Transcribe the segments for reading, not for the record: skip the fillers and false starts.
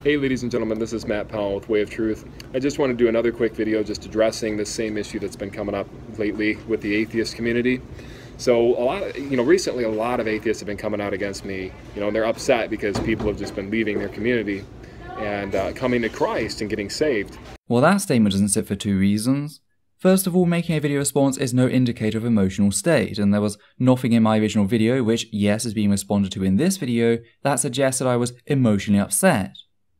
Hey ladies and gentlemen, this is Matt Powell with Way of Truth. I just want to do another quick video just addressing the same issue that's been coming up lately with the atheist community. So recently a lot of atheists have been coming out against me, and they're upset because people have just been leaving their community and coming to Christ and getting saved. Well, that statement doesn't sit for two reasons. First of all, making a video response is no indicator of emotional state, and there was nothing in my original video, which yes is being responded to in this video, that suggested I was emotionally upset.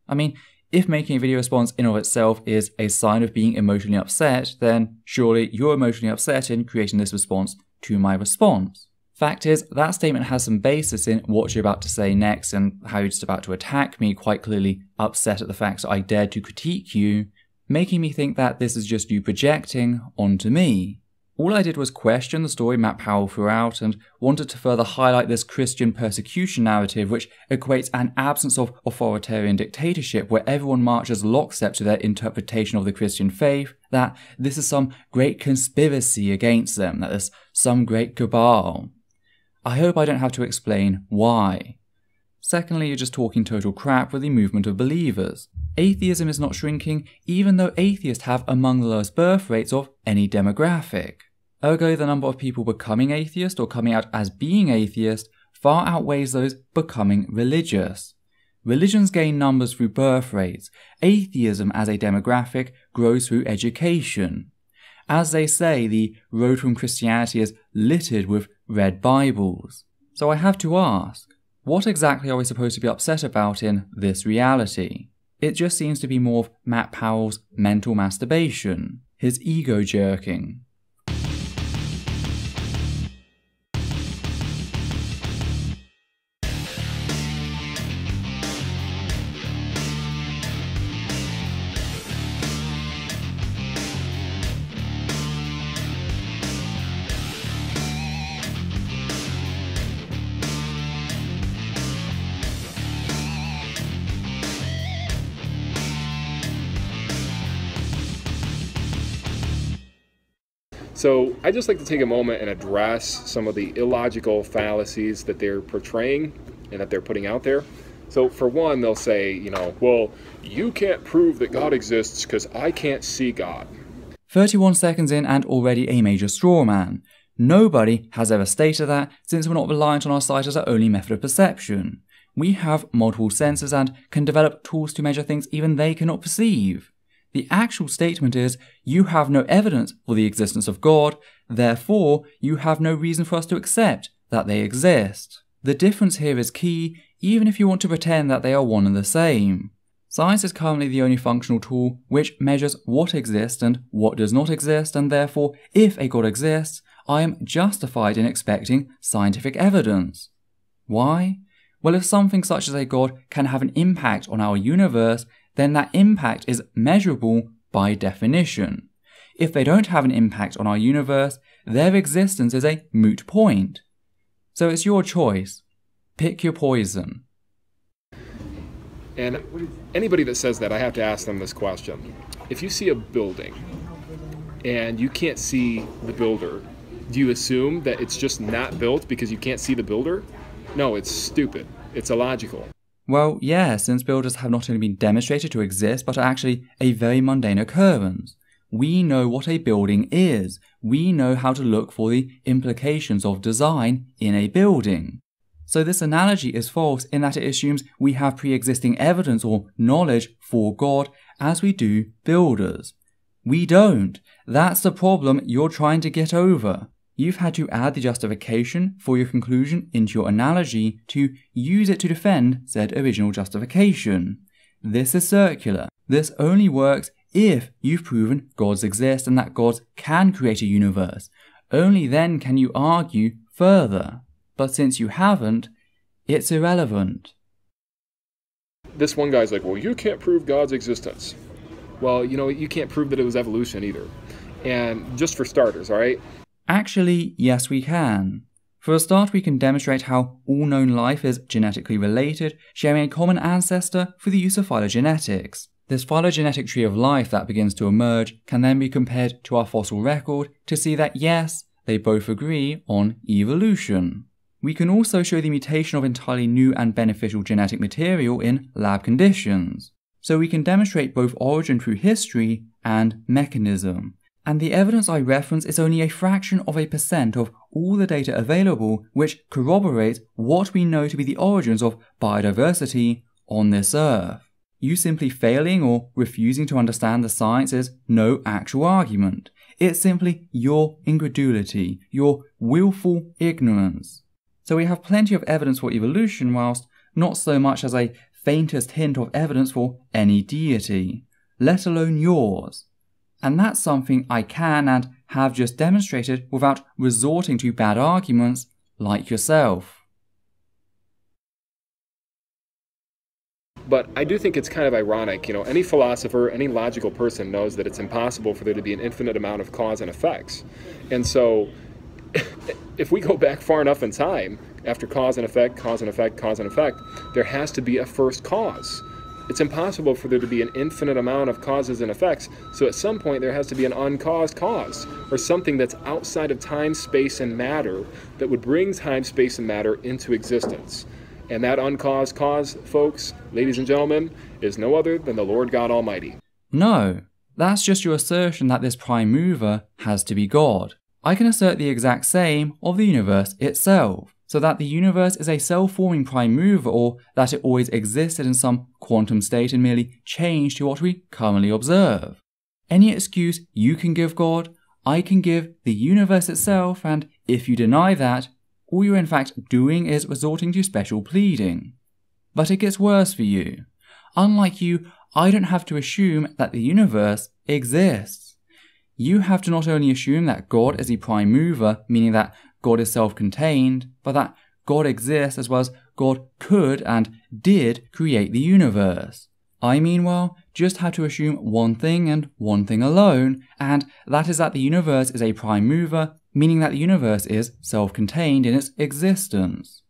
I mean, if making a video response in and of itself is a sign of being emotionally upset, then surely you're emotionally upset in creating this response to my response. Fact is, that statement has some basis in what you're about to say next and how you're just about to attack me, quite clearly upset at the fact that I dared to critique you, making me think that this is just you projecting onto me. All I did was question the story Matt Powell threw out and wanted to further highlight this Christian persecution narrative which equates an absence of authoritarian dictatorship where everyone marches lockstep to their interpretation of the Christian faith, that this is some great conspiracy against them, that there's some great cabal. I hope I don't have to explain why. Secondly, you're just talking total crap with the movement of believers. Atheism is not shrinking, even though atheists have among the lowest birth rates of any demographic. Ergo, the number of people becoming atheist or coming out as being atheist far outweighs those becoming religious. Religions gain numbers through birth rates. Atheism as a demographic grows through education. As they say, the road from Christianity is littered with red Bibles. So I have to ask, what exactly are we supposed to be upset about in this reality? It just seems to be more of Matt Powell's mental masturbation, his ego jerking. So I just like to take a moment and address some of the illogical fallacies that they're portraying and that they're putting out there. So for one, they'll say, well, you can't prove that God exists because I can't see God. 31 seconds in and already a major straw man. Nobody has ever stated that, since we're not reliant on our sight as our only method of perception. We have multiple senses and can develop tools to measure things even they cannot perceive. The actual statement is, you have no evidence for the existence of God, therefore you have no reason for us to accept that they exist. The difference here is key, even if you want to pretend that they are one and the same. Science is currently the only functional tool which measures what exists and what does not exist, and therefore, if a God exists, I am justified in expecting scientific evidence. Why? Well, if something such as a God can have an impact on our universe, then that impact is measurable by definition. If they don't have an impact on our universe, their existence is a moot point. So it's your choice. Pick your poison. And anybody that says that, I have to ask them this question. If you see a building and you can't see the builder, do you assume that it's just not built because you can't see the builder? No, it's stupid. It's illogical. Well, yeah, since builders have not only been demonstrated to exist, but are actually a very mundane occurrence. We know what a building is. We know how to look for the implications of design in a building. So this analogy is false in that it assumes we have pre-existing evidence or knowledge for God as we do builders. We don't. That's the problem you're trying to get over. You've had to add the justification for your conclusion into your analogy to use it to defend said original justification. This is circular. This only works if you've proven gods exist and that gods can create a universe. Only then can you argue further. But since you haven't, it's irrelevant. This one guy's like, well, you can't prove God's existence. Well, you can't prove that it was evolution either. And just for starters, all right? Actually, yes we can. For a start, we can demonstrate how all known life is genetically related, sharing a common ancestor through the use of phylogenetics. This phylogenetic tree of life that begins to emerge can then be compared to our fossil record to see that yes, they both agree on evolution. we can also show the mutation of entirely new and beneficial genetic material in lab conditions. So we can demonstrate both origin through history and mechanism. And the evidence I reference is only a fraction of a percent of all the data available which corroborates what we know to be the origins of biodiversity on this earth. You simply failing or refusing to understand the science is no actual argument. It's simply your incredulity, your willful ignorance. So we have plenty of evidence for evolution whilst not so much as a faintest hint of evidence for any deity, let alone yours. And that's something I can and have just demonstrated without resorting to bad arguments like yourself. But I do think it's kind of ironic, any philosopher, any logical person knows that it's impossible for there to be an infinite amount of cause and effects. And so if we go back far enough in time, after cause and effect, cause and effect, cause and effect, there has to be a first cause. It's impossible for there to be an infinite amount of causes and effects, so at some point there has to be an uncaused cause, or something that's outside of time, space, and matter that would bring time, space, and matter into existence. And that uncaused cause, folks, ladies and gentlemen, is no other than the Lord God Almighty. No, that's just your assertion that this prime mover has to be God. I can assert the exact same of the universe itself, so that the universe is a self-forming prime mover, or that it always existed in some quantum state and merely changed to what we currently observe. Any excuse you can give God, I can give the universe itself, and if you deny that, all you're in fact doing is resorting to special pleading. But it gets worse for you. Unlike you, I don't have to assume that the universe exists. You have to not only assume that God is the prime mover, meaning that God is self-contained, but that God exists as well as God could and did create the universe. I meanwhile just had to assume one thing and one thing alone, and that is that the universe is a prime mover, meaning that the universe is self-contained in its existence.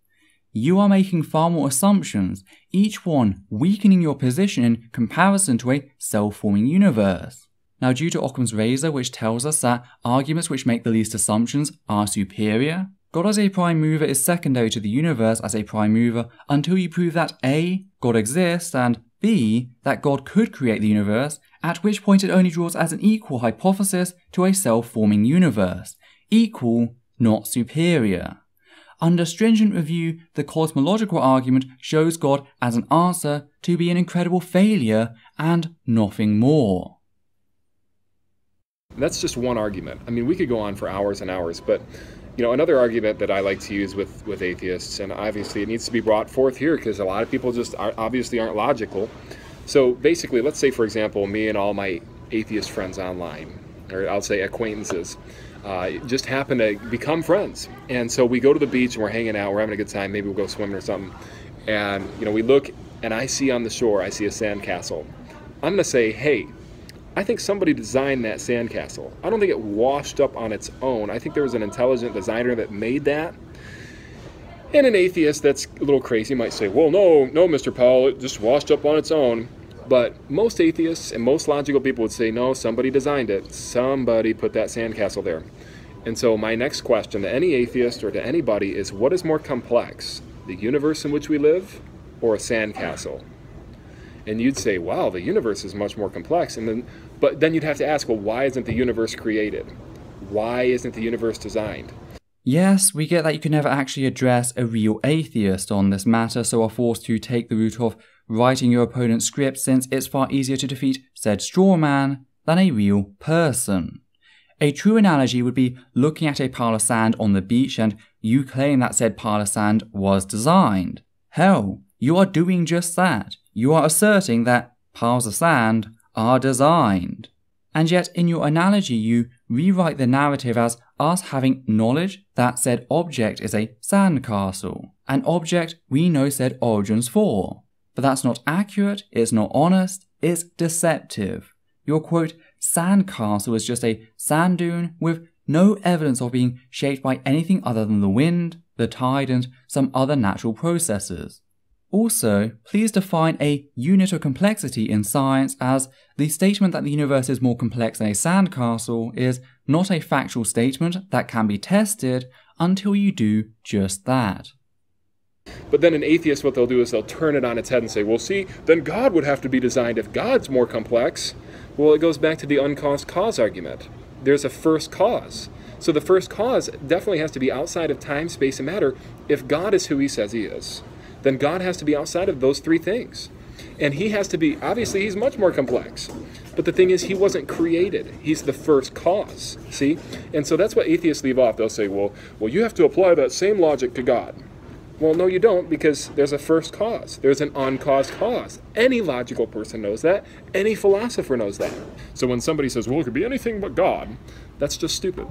You are making far more assumptions, each one weakening your position in comparison to a self-forming universe. Now, due to Occam's razor, which tells us that arguments which make the least assumptions are superior, God as a prime mover is secondary to the universe as a prime mover until you prove that A, God exists, and B, that God could create the universe, at which point it only draws as an equal hypothesis to a self-forming universe. Equal, not superior. Under stringent review, the cosmological argument shows God as an answer to be an incredible failure and nothing more. That's just one argument. I mean, we could go on for hours and hours, but another argument that I like to use with atheists, and obviously it needs to be brought forth here because a lot of people just obviously aren't logical. So basically, let's say, for example, me and all my atheist friends online, or I'll say acquaintances, just happen to become friends. And so we go to the beach and we're hanging out, we're having a good time, maybe we'll go swimming or something. And, we look and I see on the shore, I see a sandcastle. I'm going to say, hey, I think somebody designed that sandcastle. I don't think it washed up on its own. I think there was an intelligent designer that made that. And an atheist that's a little crazy might say, well, no, Mr. Powell, it just washed up on its own. But most atheists and most logical people would say, no, somebody designed it. Somebody put that sandcastle there. And so my next question to any atheist or to anybody is, what is more complex, the universe in which we live or a sandcastle? And you'd say, wow, the universe is much more complex. But then you'd have to ask, well, why isn't the universe created? Why isn't the universe designed? Yes, we get that you can never actually address a real atheist on this matter, so are forced to take the route of writing your opponent's script, since it's far easier to defeat said straw man than a real person. A true analogy would be looking at a pile of sand on the beach and you claim that said pile of sand was designed. Hell, you are doing just that. You are asserting that piles of sand are designed. And yet in your analogy you rewrite the narrative as us having knowledge that said object is a sandcastle, an object we know said origins for. But that's not accurate, it's not honest, it's deceptive. Your quote, sandcastle is just a sand dune with no evidence of being shaped by anything other than the wind, the tide, and some other natural processes. Also, please define a unit of complexity in science, as the statement that the universe is more complex than a sandcastle is not a factual statement that can be tested until you do just that. But then an atheist, what they'll do is they'll turn it on its head and say, well, see, then God would have to be designed if God's more complex. Well, it goes back to the uncaused cause argument. There's a first cause. So the first cause definitely has to be outside of time, space, and matter. If God is who he says he is, then God has to be outside of those three things. And he has to be, obviously, he's much more complex. But the thing is, he wasn't created. He's the first cause, see? And so that's what atheists leave off. They'll say, well, you have to apply that same logic to God. Well, no, you don't, because there's a first cause. There's an uncaused cause. Any logical person knows that. Any philosopher knows that. So when somebody says, well, it could be anything but God, that's just stupid.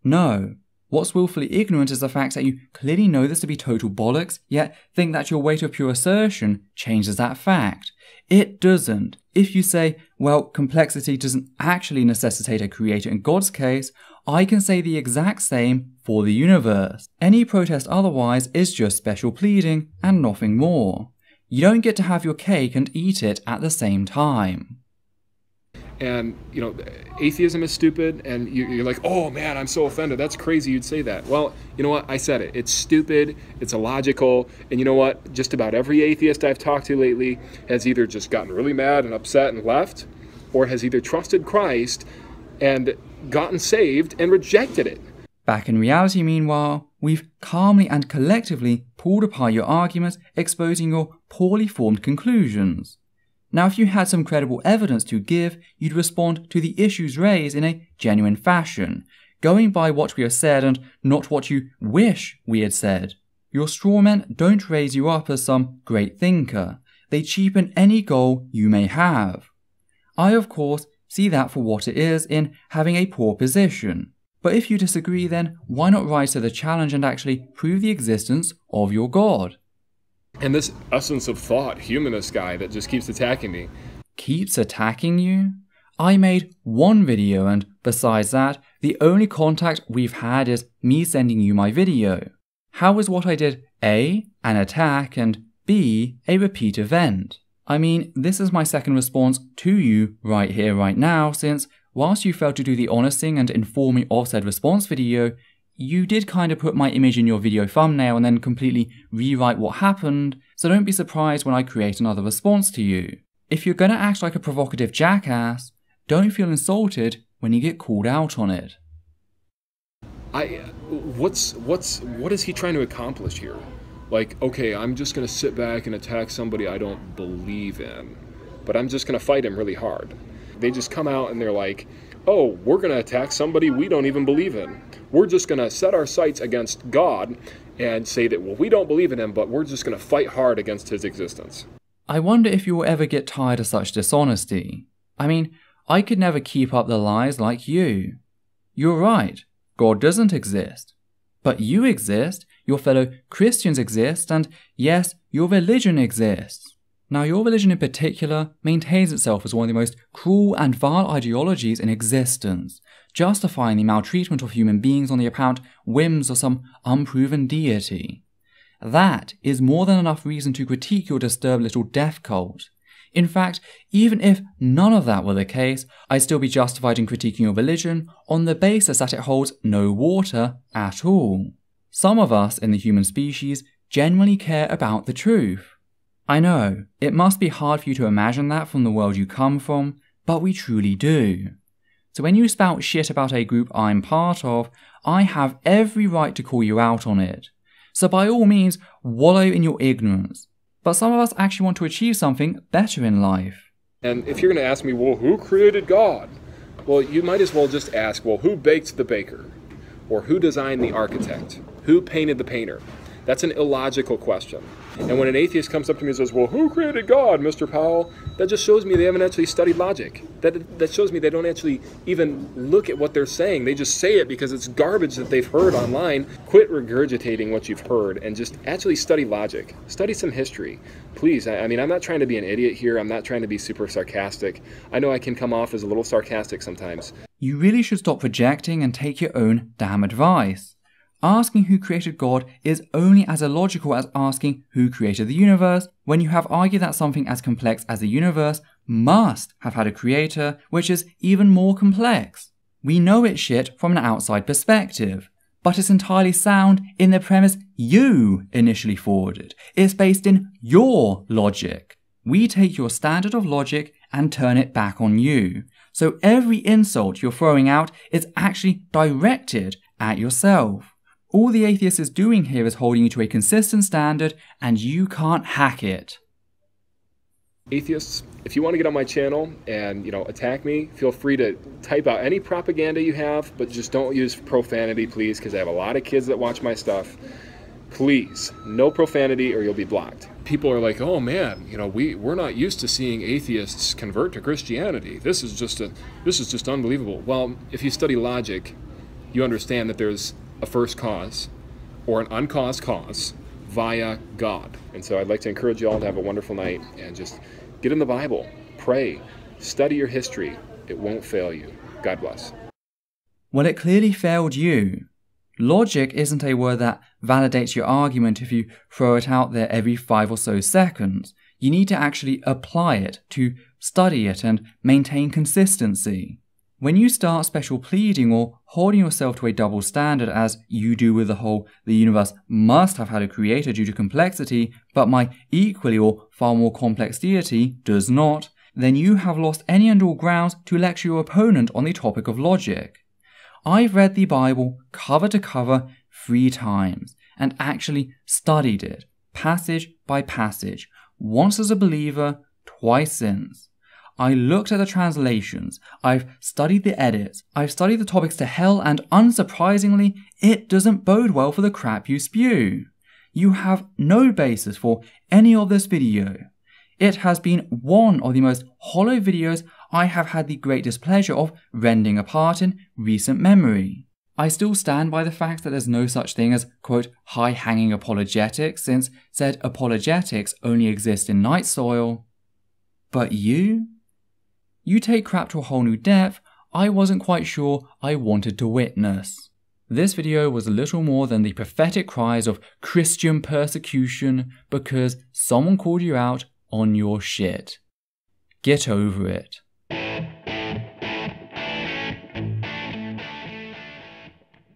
No. What's willfully ignorant is the fact that you clearly know this to be total bollocks, yet think that your weight of pure assertion changes that fact. It doesn't. If you say, well, complexity doesn't actually necessitate a creator in God's case, I can say the exact same for the universe. Any protest otherwise is just special pleading and nothing more. You don't get to have your cake and eat it at the same time. And, atheism is stupid, and you're like, oh man, I'm so offended. That's crazy you'd say that. Well, you know what? I said it. It's stupid, it's illogical, and you know what? Just about every atheist I've talked to lately has either just gotten really mad and upset and left, or has either trusted Christ and gotten saved and rejected it. Back in reality, meanwhile, we've calmly and collectively pulled apart your arguments, exposing your poorly formed conclusions. Now, if you had some credible evidence to give, you'd respond to the issues raised in a genuine fashion, going by what we have said and not what you wish we had said. Your strawmen don't raise you up as some great thinker. They cheapen any goal you may have. I, of course, see that for what it is in having a poor position. But if you disagree, then why not rise to the challenge and actually prove the existence of your God? And this essence of thought humanist guy that just keeps attacking me. Keeps attacking you? I made one video, and besides that, the only contact we've had is me sending you my video. How is what I did A, an attack, and B, a repeat event? I mean, this is my second response to you right here, right now, since whilst you failed to do the honest thing and inform me of said response video, you did kind of put my image in your video thumbnail and then completely rewrite what happened, so don't be surprised when I create another response to you. If you're gonna act like a provocative jackass, don't feel insulted when you get called out on it. What is he trying to accomplish here? Like, okay, I'm just gonna sit back and attack somebody I don't believe in, but I'm just gonna fight him really hard. They just come out and they're like, oh, we're gonna attack somebody we don't even believe in. We're just gonna set our sights against God and say that, well, we don't believe in him, but we're just gonna fight hard against his existence. I wonder if you will ever get tired of such dishonesty. I mean, I could never keep up the lies like you. You're right, God doesn't exist. But you exist, your fellow Christians exist, and yes, your religion exists. Now, your religion in particular maintains itself as one of the most cruel and vile ideologies in existence, justifying the maltreatment of human beings on the apparent whims of some unproven deity. That is more than enough reason to critique your disturbed little death cult. In fact, even if none of that were the case, I'd still be justified in critiquing your religion on the basis that it holds no water at all. Some of us in the human species genuinely care about the truth. I know, it must be hard for you to imagine that from the world you come from, but we truly do. So when you spout shit about a group I'm part of, I have every right to call you out on it. So by all means, wallow in your ignorance. But some of us actually want to achieve something better in life. And if you're going to ask me, well, who created God? Well, you might as well just ask, well, who baked the baker? Or who designed the architect? Who painted the painter? That's an illogical question. And when an atheist comes up to me and says, well, who created God, Mr. Powell? That just shows me they haven't actually studied logic. That shows me they don't actually even look at what they're saying. They just say it because it's garbage that they've heard online. Quit regurgitating what you've heard and just actually study logic. Study some history. Please, I mean, I'm not trying to be an idiot here. I'm not trying to be super sarcastic. I know I can come off as a little sarcastic sometimes. You really should stop projecting and take your own damn advice. Asking who created God is only as illogical as asking who created the universe when you have argued that something as complex as the universe must have had a creator, which is even more complex. We know it's shit from an outside perspective, but it's entirely sound in the premise you initially forwarded. It's based in your logic. We take your standard of logic and turn it back on you. So every insult you're throwing out is actually directed at yourself. All the atheist is doing here is holding you to a consistent standard, and you can't hack it. Atheists, if you want to get on my channel and, attack me, feel free to type out any propaganda you have, but just don't use profanity, please, because I have a lot of kids that watch my stuff. Please, no profanity or you'll be blocked. People are like, oh man, we're not used to seeing atheists convert to Christianity. This is just unbelievable. Well, if you study logic, you understand that there's a first cause or an uncaused cause via God. And so I'd like to encourage you all to have a wonderful night and just get in the Bible, pray, study your history. It won't fail you. God bless. Well, it clearly failed you. Logic isn't a word that validates your argument if you throw it out there every 5 or so seconds. You need to actually apply it, to study it and maintain consistency. When you start special pleading or holding yourself to a double standard, as you do with the whole "the universe must have had a creator due to complexity, but my equally or far more complex deity does not," then you have lost any and all grounds to lecture your opponent on the topic of logic. I've read the Bible cover to cover 3 times and actually studied it, passage by passage, once as a believer, twice since. I looked at the translations, I've studied the edits, I've studied the topics to hell, and unsurprisingly, it doesn't bode well for the crap you spew. You have no basis for any of this video. It has been one of the most hollow videos I have had the great displeasure of rending apart in recent memory. I still stand by the fact that there's no such thing as, quote, high-hanging apologetics, since said apologetics only exist in night soil. But you take crap to a whole new depth I wasn't quite sure I wanted to witness. This video was a little more than the pathetic cries of Christian persecution because someone called you out on your shit. Get over it.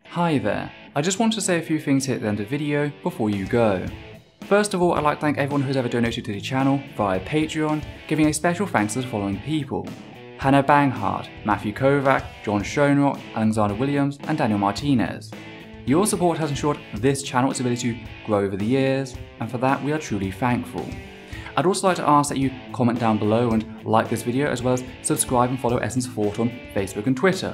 Hi there. I just want to say a few things here at the end of the video before you go. First of all, I'd like to thank everyone who's ever donated to the channel via Patreon, giving a special thanks to the following people: Hannah Banghart, Matthew Kovac, John Schoenrock, Alexander Williams, and Daniel Martinez. Your support has ensured this channel its ability to grow over the years, and for that we are truly thankful. I'd also like to ask that you comment down below and like this video, as well as subscribe and follow Essence of Thought on Facebook and Twitter.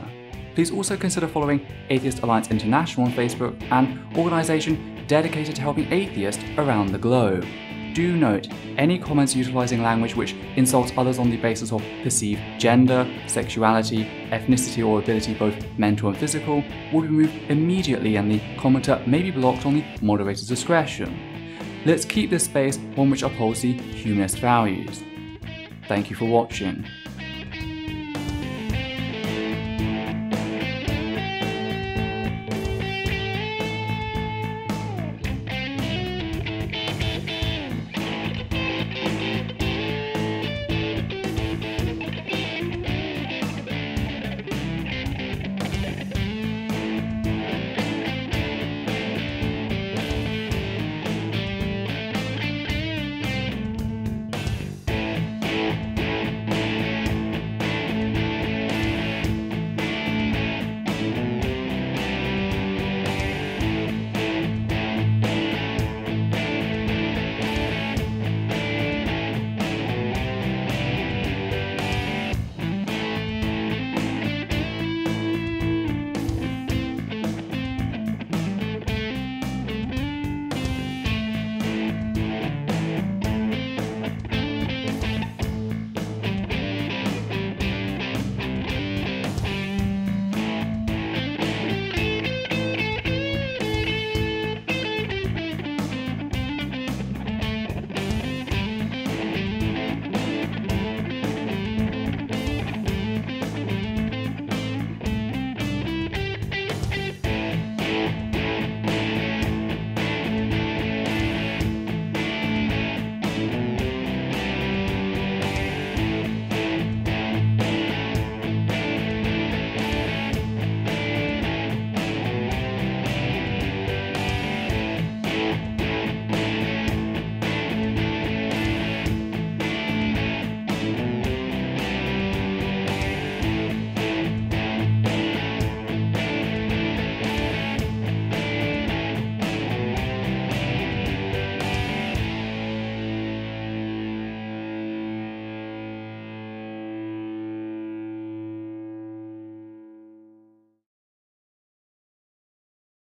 Please also consider following Atheist Alliance International on Facebook, an organisation dedicated to helping atheists around the globe. Do note, any comments utilising language which insults others on the basis of perceived gender, sexuality, ethnicity or ability, both mental and physical, will be removed immediately and the commenter may be blocked on the moderator's discretion. Let's keep this space one which upholds the humanist values. Thank you for watching.